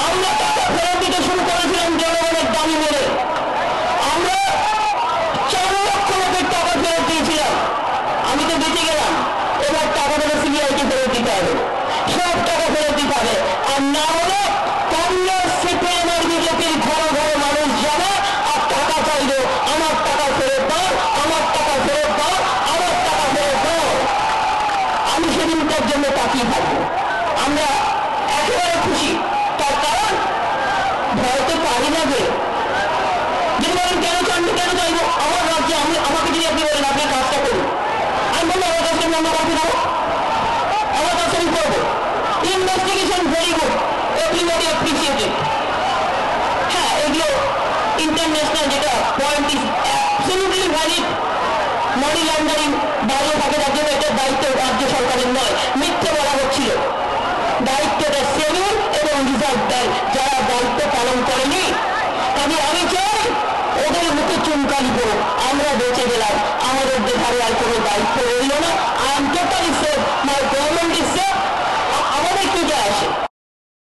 আমরা টাকা ফেরত দিতে শুরু করেছিলাম জনগণের দাবি মেনে। আমরা 4 লক্ষ লোকের টাকা ফেরত দিয়েছিলাম। আমি তো বেঁচে গেলাম, এবার টাকাটা সিবিআইকে ফেরত দিতে হবে, সব টাকা ফেরত দিতে হবে। আর না হলে কংগ্রেস সিপিএমের বিজেপির ঘর ঘরে মানুষ যাবে আর টাকা চাইবে, আমার টাকা ফেরত দাও, আমার টাকা ফেরত দাও, আমার টাকা ফেরত দাও। আমি সেদিনটার জন্য তাকিয়ে থাকবো। আমরা একেবারে খুশি, তার কারণ ভয় তো পারি না যে বলেন কেন চান, কেন চাইবো আমার রাজ্যে। আমাকে যদি আপনি বলেন আপনি কাজটা করুন, আমি বলবো আমার কাছে বন্ধ করতে দাও, আমার কাছে আমি করবো। Investigation very good, everybody appreciated. হ্যাঁ, এগুলো ইন্টারন্যাশনাল যেটা point is absolutely valid. Money laundering বাইরে থাকে, তার জন্য এটা দায়িত্ব রাজ্য সরকারের নয়, মিথ্যে বলা হচ্ছিল। দায়িত্বটা সেভিং এবং রিজার্ভ ব্যাংক যারা দায়িত্ব পালন করেনি, আমি চাই ওদের মুখে চুনকালি করুক, আমরা বেঁচে গেলাম, আমাদের দেখারে আর কোনো দায়িত্ব